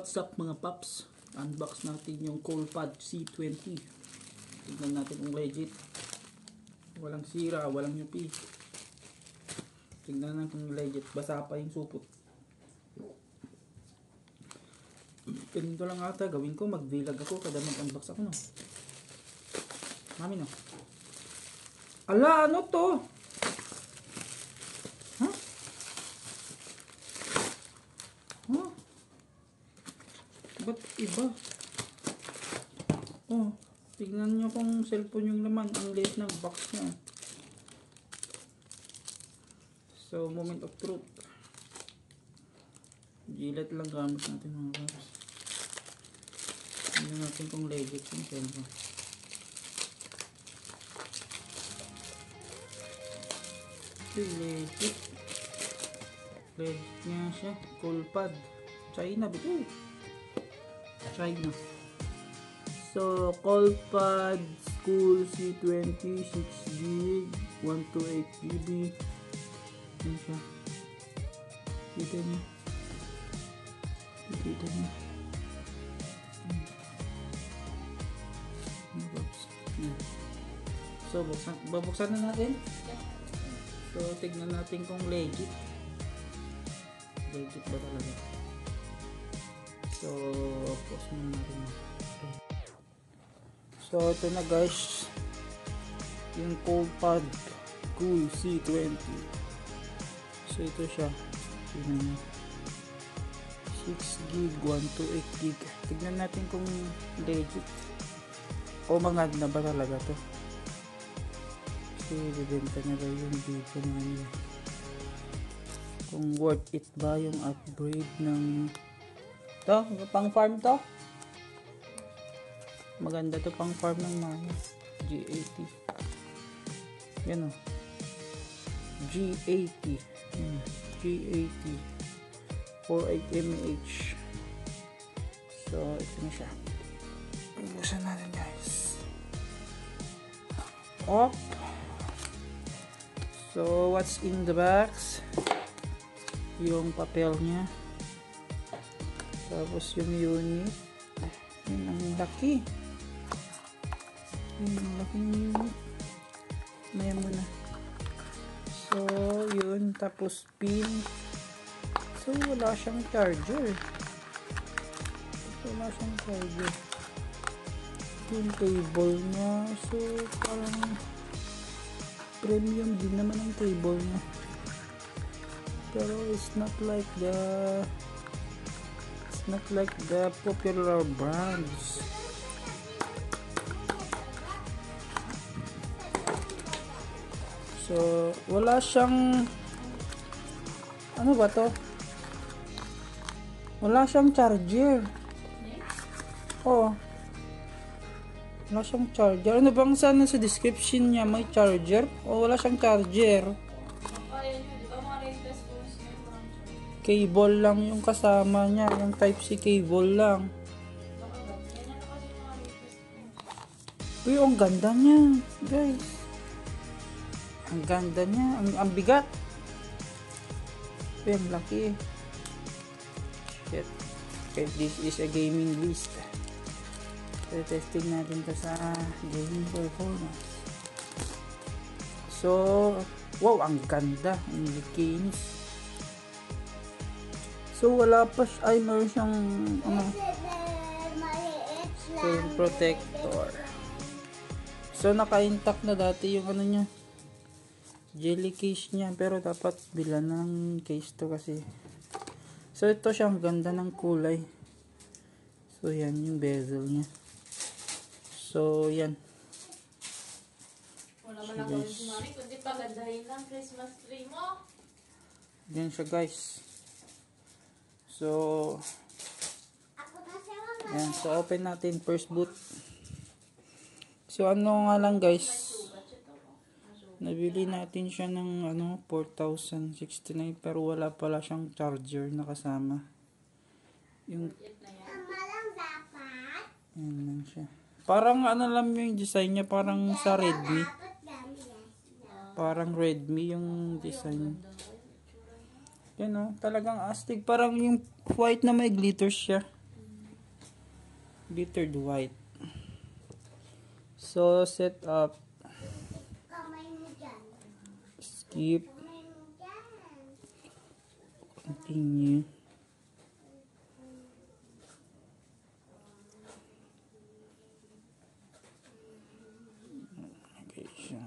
What's up mga paps? Unbox natin yung Coolpad C20. Tignan natin kung legit. Walang sira, walang nyupi. Tignan natin kung legit. Basa pa yung supot. Ganito lang ata gawin ko. Mag-vlog ako kada mag-unbox ako, no? Mami, no? Ala, ano to? Huh? Huh? Ba't iba? Oh, tignan nyo kung cellphone yung laman. Ang liit ng box niya. So, moment of truth. Gilat lang gamit natin mga paps. Tignan natin kung legit yung cellphone. Legit. Legit nga siya. Coolpad. China, bito. China. So, Coolpad School C20 6GB 128GB. Yan siya. Kita niyo. Kita niyo. So, babuksan na natin. So, tignan natin kung legit. Legit ba talaga? So, pause muna natin. So, ito na guys. Yung Coolpad School C20. So, ito siya. Tignan nyo. 6GB, 128GB. Tignan natin kung legit. O maganda ba talaga to? Kasi bibenta na daw yung dito na kung worth it ba yung upgrade ng to, pang farm to. Maganda to pang farm ng mga G80. Yan o, G80 G80 48mAh. So ito na siya. Buksan natin guys. Op. So what's in the box? Yung papel niya. Tapos yung unit. Yun ang laki. Yun ang laki ng unit. Maya muna. So yun. Tapos pin. So wala siyang charger. Wala siyang charger. Yung cable niya. So parang premium din naman ang cable niya. Pero it's not like the popular brands. So wala siyang ano ba to? Wala siyang charger. Oh. Wala siyang charger. Ano bang sana sa description niya may charger? O wala siyang charger? Cable lang yung kasama niya. Yung Type-C cable lang. Uy, ang ganda niya. Guys. Ang ganda niya. Ang bigat. Uy, ang laki. Shit. Okay, this is a gaming list. So, testing natin to sa gaming performance. So, wow, ang ganda. Ang likinis. So, wala pa siya. Ay, meron siyang screen protector. So, naka-intact na dati yung ano niya. Jelly case niya. Pero dapat bilan ng case to kasi. So, ito siya. Ang ganda ng kulay. So, yan yung bezel niya. So, yan. Wala man ako yung sumari, kundi pagandahin lang Christmas tree mo. Yan siya guys. So, yan. So, open natin first boot. So, ano nga lang guys. Nabili natin siya ng 4,069 pero wala pala siyang charger na kasama. Yung yan lang siya. Parang lang yung design niya, parang sa Redmi. Parang Redmi yung design. Yan o, talagang astig. Parang yung white na may glitters siya. glittered white. So, set up. Skip. Continue. Okay, siya.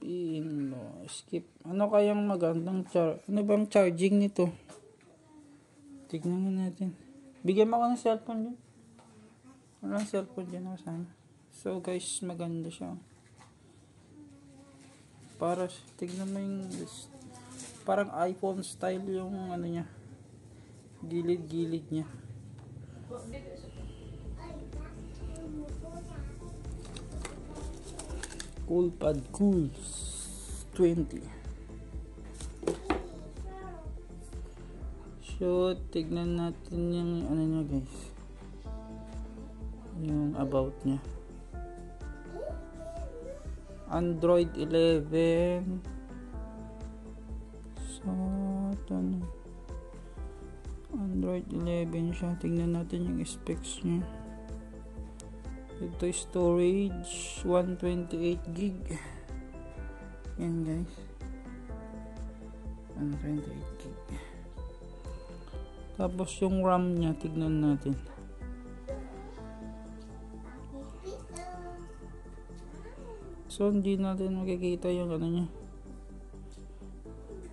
Spin mo. Skip. Ano kayang magandang ano bang charging nito? Tignan mo natin. Bigyan mo ako ng cellphone dyan. Walang cellphone dyan ako sana. So guys, maganda siya. Para, tignan mo yung parang iPhone style yung ano niya. Gilid-gilid niya. Coolpad Cool 20. So, tignan natin yung ano niya guys. Yung about niya. Android 11. So, ito na. Android 11 siya. Tignan natin yung specs niya. Ito storage 128 gig. Yan guys. 128 gig. Tapos yung RAM niya, tignan natin. So hindi natin makikita yung ano niya.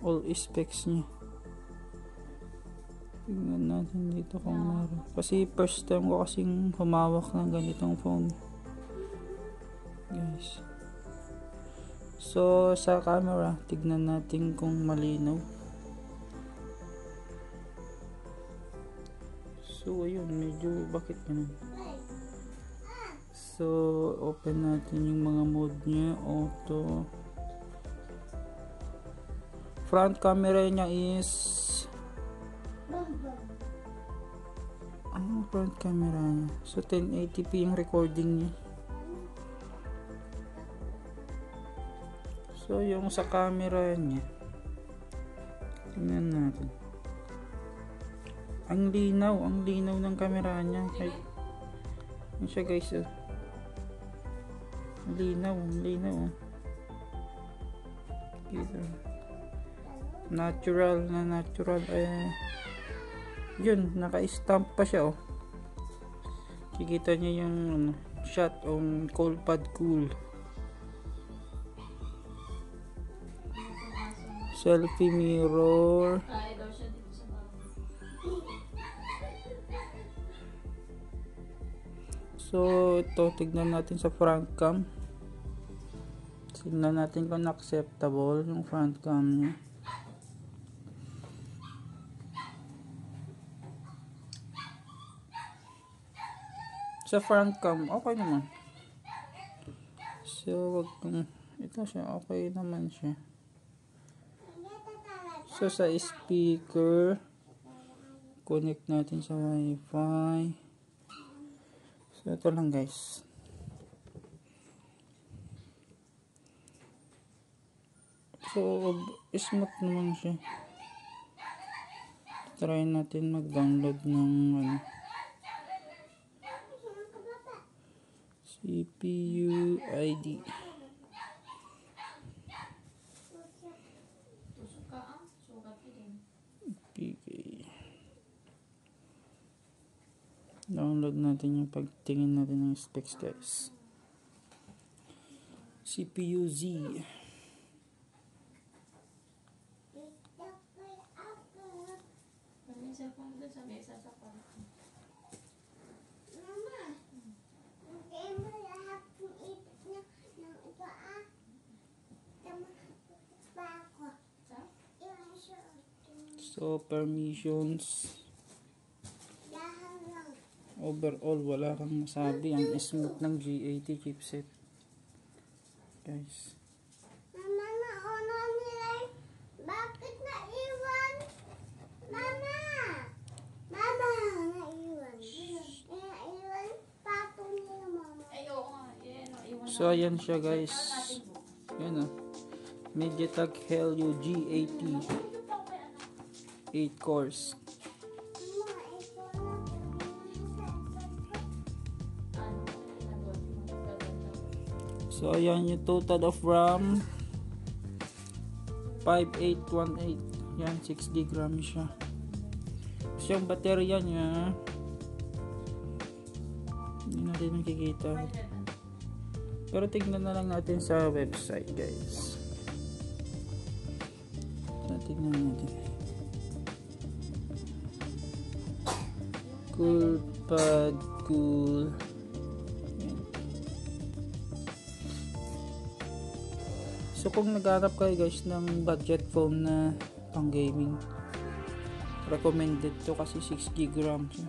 All specs niya. Tingnan natin dito kung meron. Kasi first time ko kasing humawak ng ganitong phone. Guys. So, sa camera, tignan natin kung malinaw. So, ayun. Medyo bakit ganun. So, open natin yung mga mode niya. Auto. Front camera niya is ano front camera niya? So 1080p yung recording niya. So yung sa camera niya, tingnan natin. Ang linaw ng camera niya. Yan siya guys. Ang linaw. Dito. Natural. Yun, naka-stamp pa siya Kikita niyo yung shot on Coolpad Cool. Selfie mirror. So, ito, tignan natin sa front cam. Tignan natin kung acceptable yung front cam niya. Sa front cam, okay naman. So, ito siya, okay naman siya. So, sa speaker, connect natin sa Wi-Fi. So, ito lang guys. So, smooth naman siya. Try natin mag-download ng CPU ID. PK. Download natin yung pagtingin natin ng specs guys. CPU Z. So, permissions. Overall, wala kang masabi. Ang smooth ng G80 chipset. Guys. Mama, nauna nila. Bakit naiwan? Mama! Mama, naiwan. Naiwan. Patong nila, mama. Ay, oo nga. Iwan So, ayan siya guys. Yan MediaTek Helio G80 8 cores. So ayan yung total of RAM, 5818. Yan, 60 grams siya. So yung baterya niya, hindi natin nakikita, pero tignan na lang natin sa website, guys. Tignan natin. CoolPad Cool. So kung naghahanap kayo guys ng budget phone na pang gaming, recommended to kasi 60 grams.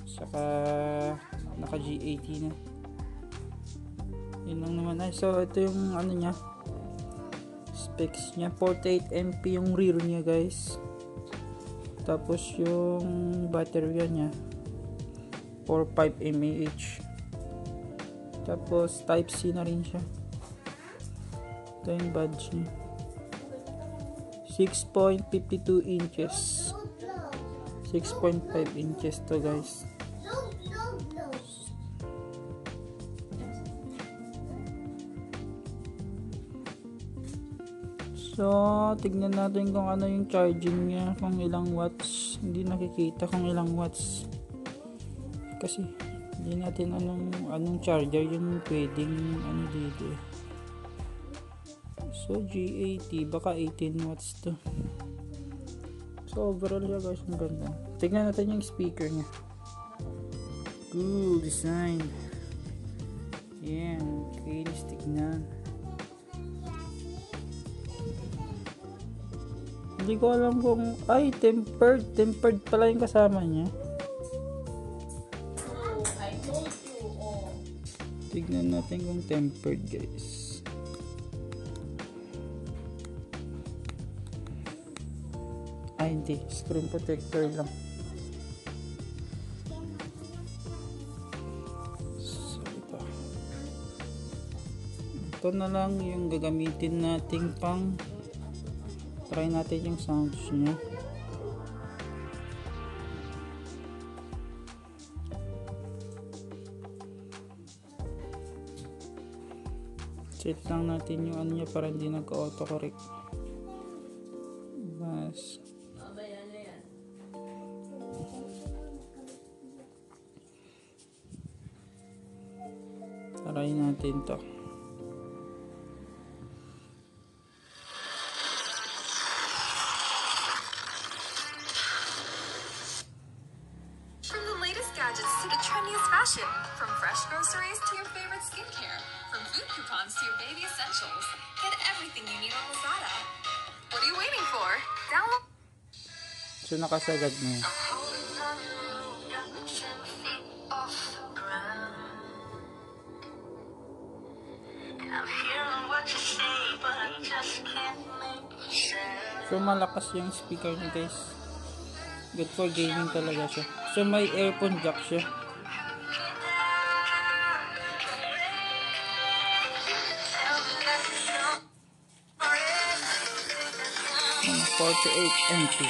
Saka naka G80 na. Yun lang naman. So ito yung ano niya, specs niya. 48 MP yung rear niya guys. Tapos yung battery niya 45 mAh. Tapos type C na rin siya. Ito yung badge niya. 6.52 inches. 6.5 inches to guys. So, tignan natin kung ano yung charging niya, kung ilang watts. Hindi nakikita kung ilang watts. Kasi, hindi natin anong charger yung pwedeng ano dito eh. So, G80, baka 18 watts to. So, overall siya guys, ang ganda. Tignan natin yung speaker niya. Cool design. Yan, kinis tignan. Hindi ko alam kung, ay, tempered pala yung kasama niya. I told you, oh. Tignan natin kung tempered guys. Ay, hindi, screen protector lang. So, ito na lang yung gagamitin nating pang try natin yung sounds niya. Set lang natin yung ano niya para hindi nagka-autocorrect. Bas. Try natin to. Gadgets to the trendiest fashion, from fresh groceries to your favorite skincare, from food coupons to your baby essentials. Get everything you need on Lazada. What are you waiting for? Download. So nakasagad na yun. So malakas yung speaker niya guys. Good for gaming talaga siya. So may earphone jack siya. 48 MP.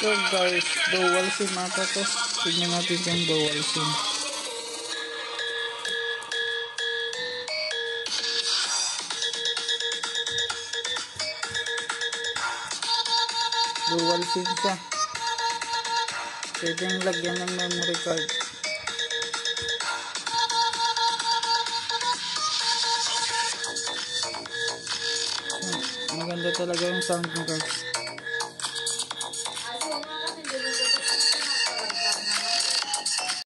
So guys, dual sim ata to. Tignan natin kung dual sim. Dual sim siya. Pwedeng lagyan ng memory card. Maganda talaga yung sound niya guys.